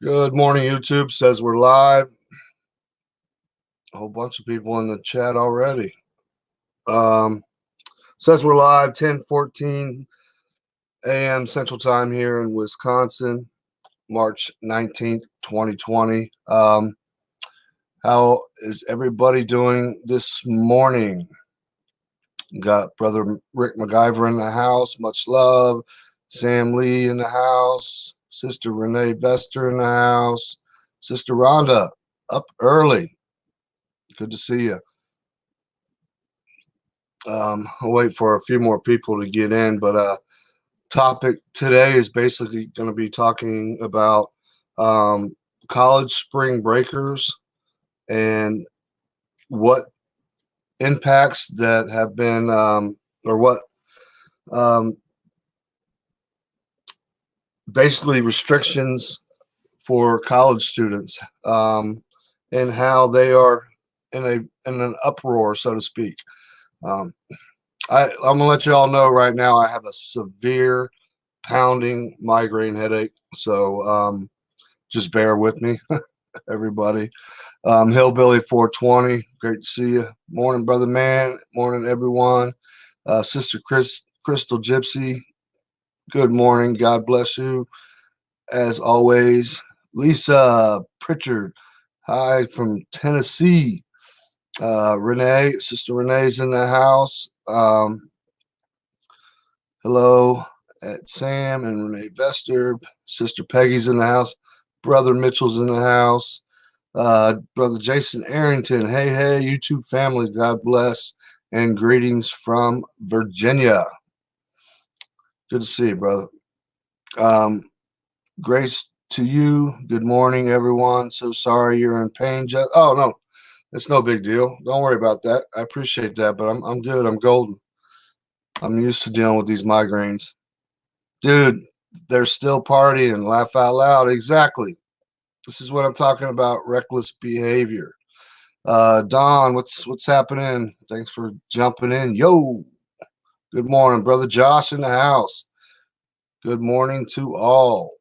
Good morning, YouTube. Says we're live. A whole bunch of people in the chat already. Um, says we're live 10:14 a.m. Central Time here in Wisconsin, March 19th, 2020. How is everybody doing this morning? Got brother Rick MacGyver in the house. Much love. Sam Lee in the house. Sister Renee Vester in the house. Sister Rhonda up early. Good to see you. I'll wait for a few more people to get in, but topic today is basically going to be talking about college spring breakers and what impacts that have been or what um, basically restrictions for college students and how they are in an uproar, so to speak. Um, I'm gonna let you all know right now I have a severe pounding migraine headache, so just bear with me, everybody. Hillbilly 420, great to see you. Morning, brother man. Morning, everyone. Sister Crystal Gypsy, good morning. God bless you, as always. Lisa Pritchard, hi from Tennessee. Renee, Sister Renee's in the house. Hello at Sam and Renee Vester. Sister Peggy's in the house. Brother Mitchell's in the house. Brother Jason Arrington. Hey, YouTube family. God bless. And greetings from Virginia. Good to see you, brother. Grace to you. Good morning, everyone. So sorry you're in pain. Oh, no. It's no big deal. Don't worry about that. I appreciate that, but I'm good. I'm golden. I'm used to dealing with these migraines. Dude, they're still partying. Laugh out loud. Exactly. This is what I'm talking about. Reckless behavior. Don, what's happening? Thanks for jumping in. Yo, good morning, brother Josh in the house. Good morning to all.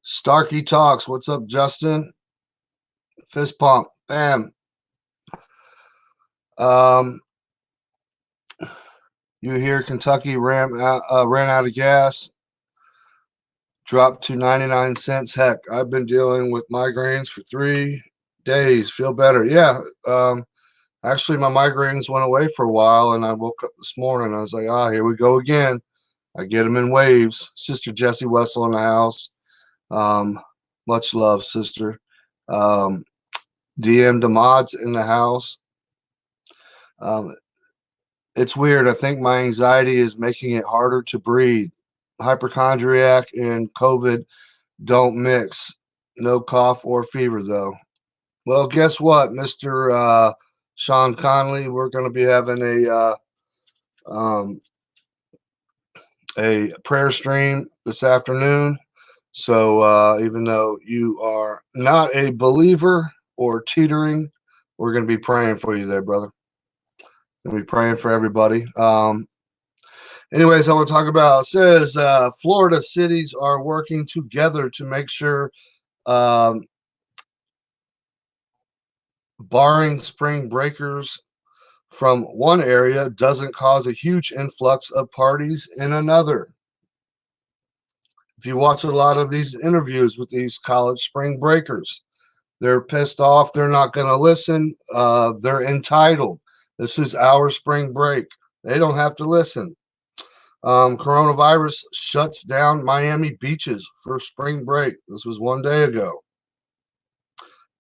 Starkey Talks. What's up, Justin? Fist pump. Bam. You hear Kentucky ran out of gas, dropped to 99 cents. Heck, I've been dealing with migraines for 3 days. Feel better. Yeah. Actually, my migraines went away for a while, and I woke up this morning. I was like, here we go again. I get them in waves. Sister Jessie Wessel in the house. Much love, sister. DM DeMod's in the house. It's weird. I think my anxiety is making it harder to breathe. Hypochondriac and COVID don't mix. No cough or fever, though. Well, guess what, Mr. Sean Conley? We're going to be having a prayer stream this afternoon. So even though you are not a believer or teetering, we're going to be praying for you there, brother. Going to be praying for everybody. Anyways, I want to talk about, it says Florida cities are working together to make sure barring spring breakers from one area doesn't cause a huge influx of parties in another. If you watch a lot of these interviews with these college spring breakers, they're pissed off. They're not going to listen. They're entitled. This is our spring break. They don't have to listen. Coronavirus shuts down Miami beaches for spring break. This was 1 day ago.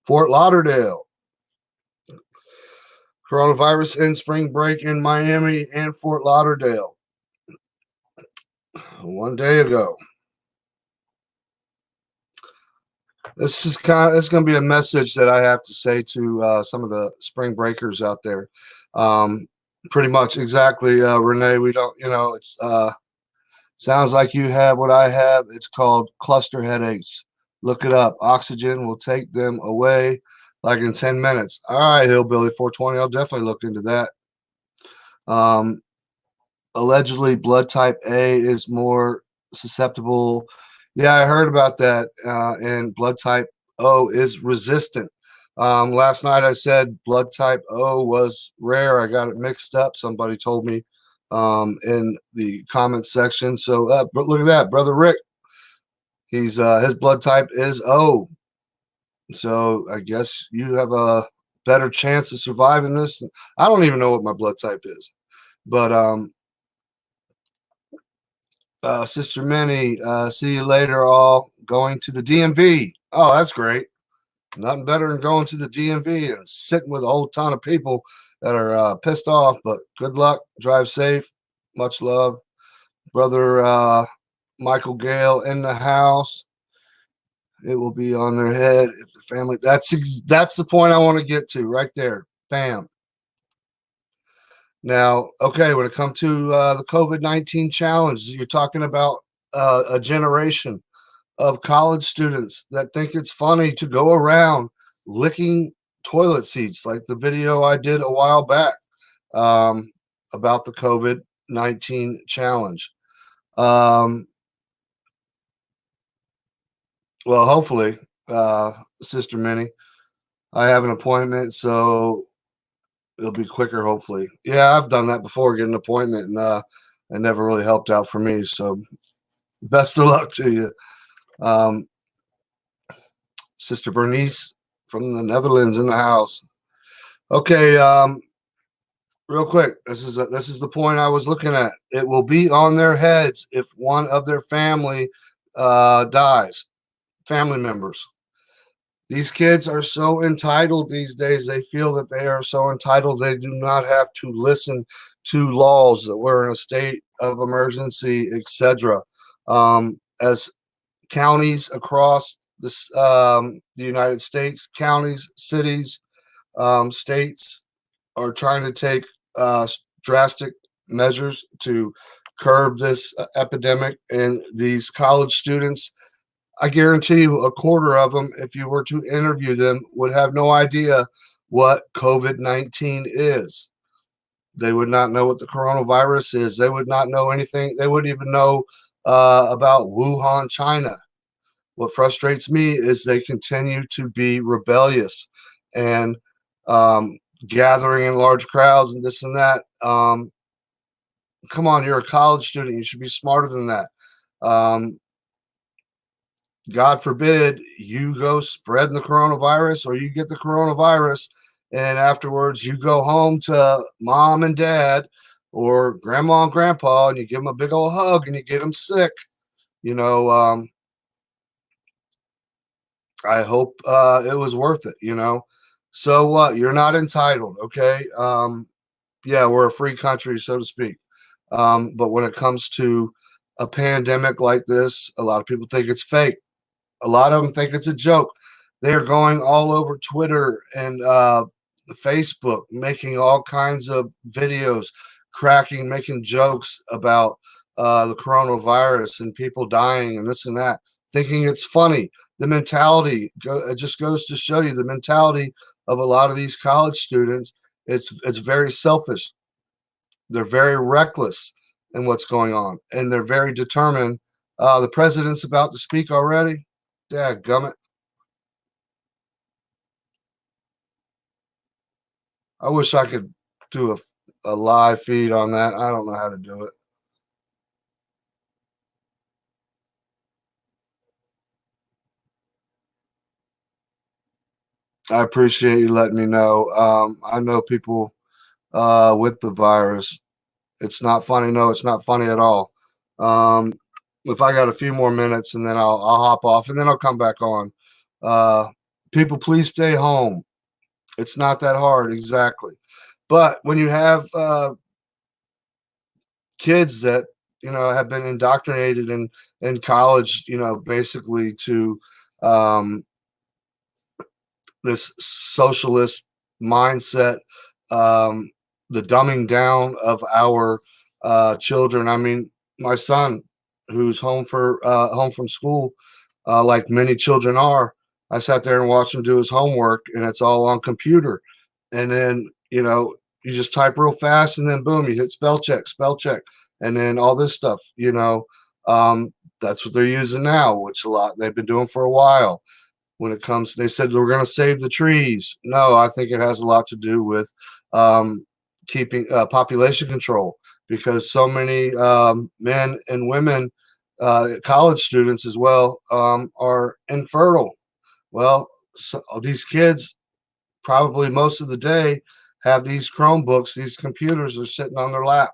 Fort Lauderdale. Coronavirus in spring break in Miami and Fort Lauderdale 1 day ago. This is it's going to be a message that I have to say to some of the spring breakers out there. Pretty much exactly, Renee. We don't, it's sounds like you have what I have. It's called cluster headaches. Look it up. Oxygen will take them away like in 10 minutes. All right, Hillbilly 420. I'll definitely look into that. Allegedly, blood type A is more susceptible Yeah, I heard about that. And blood type O is resistant. Last night I said blood type O was rare. I got it mixed up. Somebody told me in the comment section. So, but look at that, brother Rick. He's his blood type is O. So I guess you have a better chance of surviving this. I don't even know what my blood type is, but Sister Minnie, see you later. All going to the DMV. Oh, that's great. Nothing better than going to the DMV and sitting with a whole ton of people that are pissed off. But good luck. Drive safe. Much love, brother Michael Gale in the house. It will be on their head if the family. That's the point I want to get to right there. Bam. Now, okay, when it comes to the COVID-19 challenge, you're talking about a generation of college students that think it's funny to go around licking toilet seats, like the video I did a while back about the COVID-19 challenge. Um, well, hopefully, Sister Minnie, I have an appointment, so it'll be quicker, hopefully. Yeah, I've done that before, get an appointment, and it never really helped out for me. So best of luck to you. Um, Sister Bernice from the Netherlands in the house. Okay, real quick, this is the point I was looking at. It will be on their heads if one of their family dies, family members. These kids are so entitled these days. They feel that they are so entitled they do not have to listen to laws that we're in a state of emergency, etc. As counties across the United States, counties, cities, states are trying to take drastic measures to curb this epidemic, and these college students, I guarantee you a quarter of them, if you were to interview them, would have no idea what COVID-19 is. They would not know what the coronavirus is. They would not know anything. They wouldn't even know about Wuhan, China. What frustrates me is they continue to be rebellious and gathering in large crowds and this and that. Come on, you're a college student. You should be smarter than that. God forbid you go spreading the coronavirus or you get the coronavirus and afterwards you go home to mom and dad or grandma and grandpa and you give them a big old hug and you get them sick. You know, I hope it was worth it, you know. So what? You're not entitled, okay? Yeah, we're a free country, so to speak. But when it comes to a pandemic like this, a lot of people think it's fake. A lot of them think it's a joke. They are going all over Twitter and Facebook, making all kinds of videos, making jokes about the coronavirus and people dying and this and that, thinking it's funny. The mentality, it just goes to show you the mentality of a lot of these college students. It's very selfish. They're very reckless in what's going on, and they're very determined. The president's about to speak already. Dadgummit. I wish I could do a live feed on that. I don't know how to do it. I appreciate you letting me know. I know people with the virus. It's not funny. No, it's not funny at all. Um, if I got a few more minutes and then I'll hop off and then I'll come back on. Uh, People, please stay home. It's not that hard, exactly. But when you have kids that have been indoctrinated in college, basically to um, this socialist mindset, um, the dumbing down of our children. I mean, my son, who's home from school, like many children are. I sat there and watched him do his homework, and it's all on computer. And then you just type real fast, and then boom, you hit spell check, and then all this stuff. That's what they're using now, which a lot they've been doing for a while. When it comes, they said we're going to save the trees. No, I think it has a lot to do with keeping population control, because so many men and women, college students as well, are infertile. Well, so these kids probably most of the day have these Chromebooks, these computers are sitting on their lap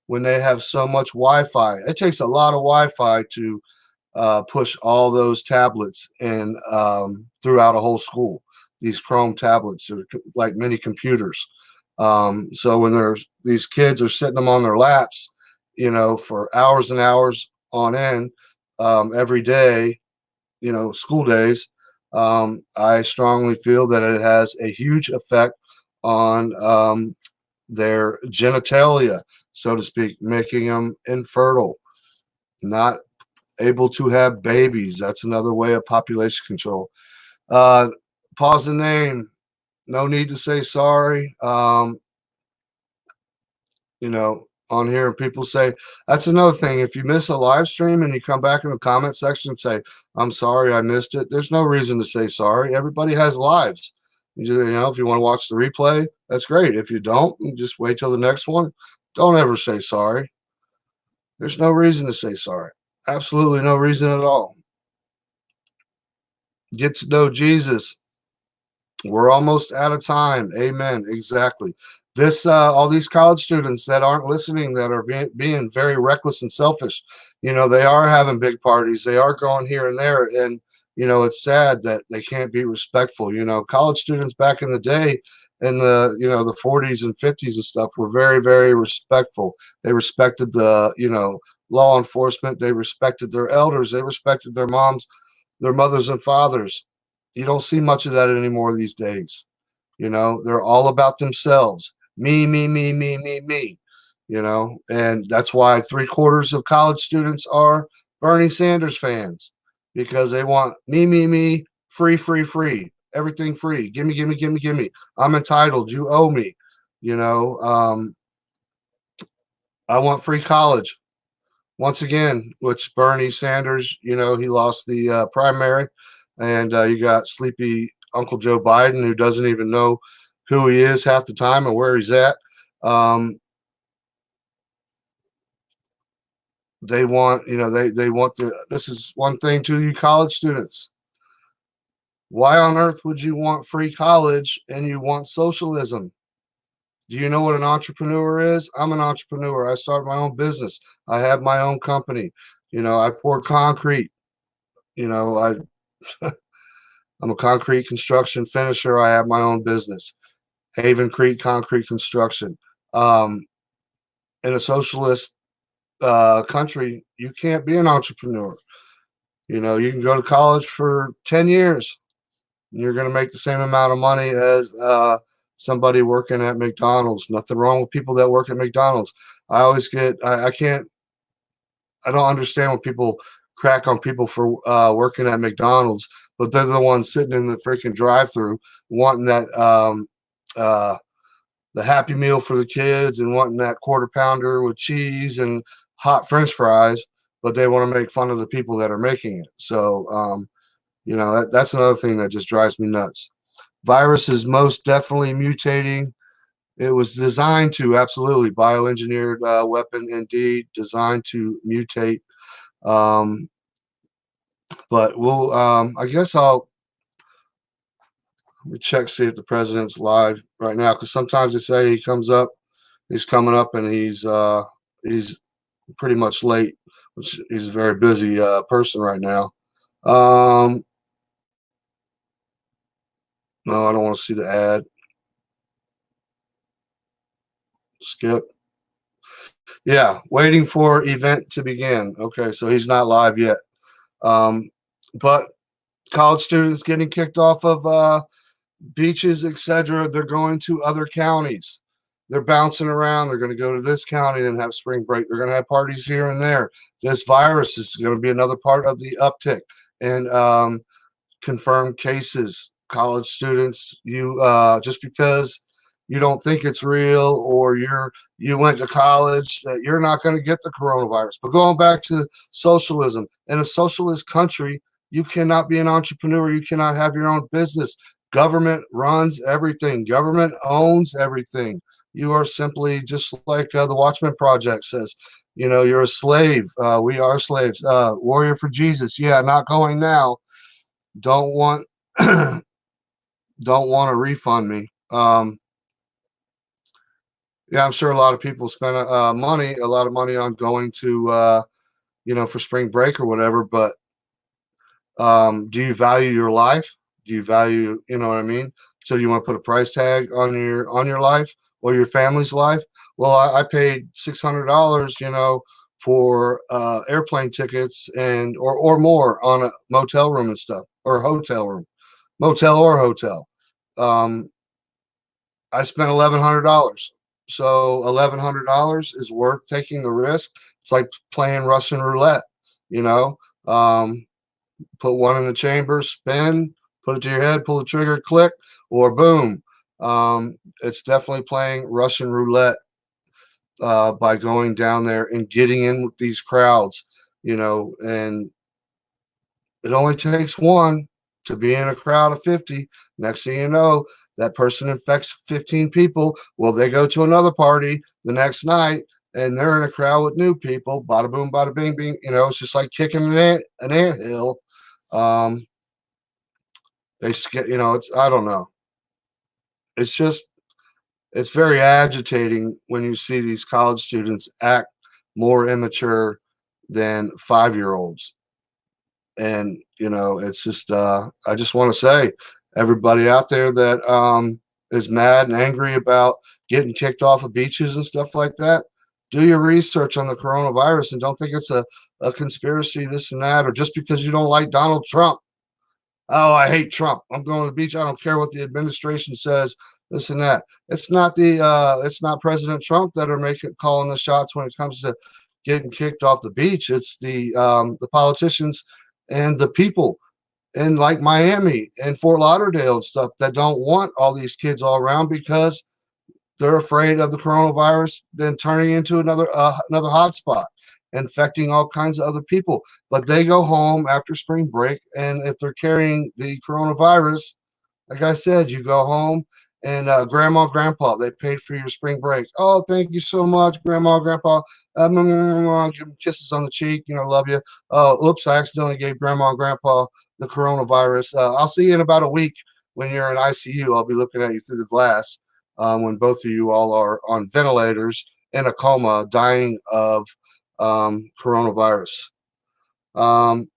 when they have so much Wi-Fi. It takes a lot of Wi-Fi to push all those tablets in throughout a whole school. These Chrome tablets are like mini computers. So when there's these kids are sitting them on their laps, for hours and hours on end, every day, school days, I strongly feel that it has a huge effect on their genitalia, so to speak, making them infertile, not able to have babies. That's another way of population control. Pause the name. No need to say sorry. On here, people say, that's another thing. If you miss a live stream and you come back in the comment section and say, I'm sorry, I missed it, there's no reason to say sorry. Everybody has lives. If you want to watch the replay, that's great. If you don't, just wait till the next one. Don't ever say sorry. There's no reason to say sorry. Absolutely no reason at all. Get to know Jesus. We're almost out of time. Amen. Exactly. All these college students that aren't listening, that are being very reckless and selfish, they are having big parties. They are going here and there. And, it's sad that they can't be respectful. College students back in the day, in the 40s and 50s and stuff, were very, very respectful. They respected the, law enforcement. They respected their elders. They respected their moms, their mothers and fathers. You don't see much of that anymore these days. They're all about themselves. Me, me, me, me, me, me. And that's why 3/4 of college students are Bernie Sanders fans, because they want me, me, me, free, free, free, everything free. Gimme, gimme, gimme, gimme. I'm entitled. You owe me. I want free college. Once again, which Bernie Sanders, he lost the primary, and you got sleepy Uncle Joe Biden, who doesn't even know who he is half the time and where he's at. They want, they want this is one thing to you college students. Why on earth would you want free college and you want socialism? Do you know what an entrepreneur is? I'm an entrepreneur. I start my own business. I have my own company. I pour concrete. I'm a concrete construction finisher. I have my own business, Haven Creek Concrete Construction. In a socialist country, you can't be an entrepreneur. You can go to college for 10 years and you're going to make the same amount of money as somebody working at McDonald's. Nothing wrong with people that work at McDonald's. I always get, I don't understand when people crack on people for working at McDonald's, but they're the ones sitting in the freaking drive-through wanting that the Happy Meal for the kids and wanting that quarter pounder with cheese and hot French fries, but they want to make fun of the people that are making it. So, that's another thing that just drives me nuts. Virus is most definitely mutating. It was designed to, absolutely, bioengineered weapon, indeed, designed to mutate. But we'll, I guess let me check, see if the president's live right now, because sometimes they say he's coming up, and he's pretty much late, which he's a very busy person right now. No, I don't want to see the ad. Skip. Yeah, waiting for event to begin. Okay, so he's not live yet. But college students getting kicked off of beaches, etc. They're going to other counties. They're bouncing around. They're going to go to this county and have spring break. They're going to have parties here and there. This virus is going to be another part of the uptick and confirmed cases. College students, you just because you don't think it's real, or you went to college, that you're not going to get the coronavirus. But going back to socialism, in a socialist country, you cannot be an entrepreneur. You cannot have your own business. Government runs everything. Government owns everything. You are simply just like the Watchman Project says. You're a slave. We are slaves. Warrior for Jesus. Yeah, not going now. Don't want don't want to refund me. Yeah, I'm sure a lot of people spend a lot of money on going to for spring break or whatever. But do you value your life? Do you value, you know what I mean? So you want to put a price tag on your life or your family's life? Well, I paid $600, for airplane tickets and or more on a motel room and stuff, or hotel room, motel or hotel. I spent $1,100. So $1,100 is worth taking the risk. It's like playing Russian roulette, you know. Put one in the chamber, spin, put it to your head, pull the trigger, click, or boom. It's definitely playing Russian roulette by going down there and getting in with these crowds, and it only takes one to be in a crowd of 50. Next thing you know, that person infects 15 people. Well, they go to another party the next night and they're in a crowd with new people. Bada boom, bada bing, bing. It's just like kicking an anthill. I don't know. It's very agitating when you see these college students act more immature than 5-year-olds. And, it's just, I just want to say, everybody out there that is mad and angry about getting kicked off of beaches and stuff like that, do your research on the coronavirus and don't think it's a conspiracy, this and that, or just because you don't like Donald Trump. Oh, I hate Trump. I'm going to the beach. I don't care what the administration says, this and that. It's not President Trump that are calling the shots when it comes to getting kicked off the beach. It's the politicians and the people in like Miami and Fort Lauderdale and stuff that don't want all these kids all around because they're afraid of the coronavirus then turning into another hotspot, infecting all kinds of other people. But they go home after spring break, and if they're carrying the coronavirus, like I said, you go home and grandma, grandpa, they paid for your spring break. Oh, thank you so much, grandma, grandpa. Give them kisses on the cheek. Love you. Oh, oops, I accidentally gave grandma and grandpa the coronavirus. I'll see you in about a week when you're in ICU. I'll be looking at you through the glass when both of you all are on ventilators in a coma, dying of coronavirus. I'm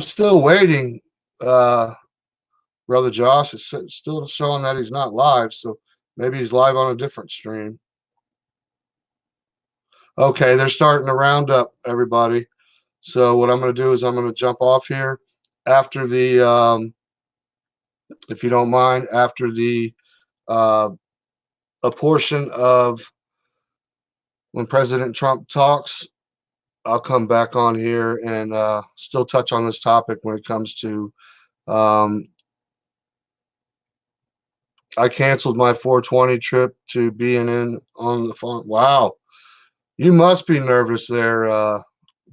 still waiting. Brother Josh is still showing that he's not live, so maybe he's live on a different stream. Okay, they're starting to round up everybody. So what I'm going to do is I'm going to jump off here after the, if you don't mind, after the a portion of when President Trump talks. I'll come back on here and still touch on this topic when it comes to I canceled my 420 trip to being in on the phone. Wow. You must be nervous there,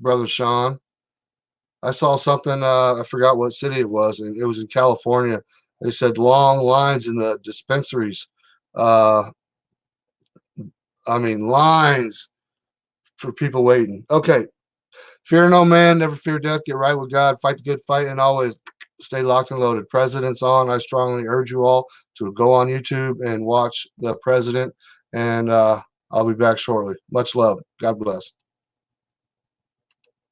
Brother Sean. I saw something, I forgot what city it was, and it was in California. They said long lines in the dispensaries. Lines for people waiting. Okay. Fear no man, never fear death. Get right with God, fight the good fight, and always stay locked and loaded. President's on. I strongly urge you all to go on YouTube and watch the president. And I'll be back shortly. Much love. God bless.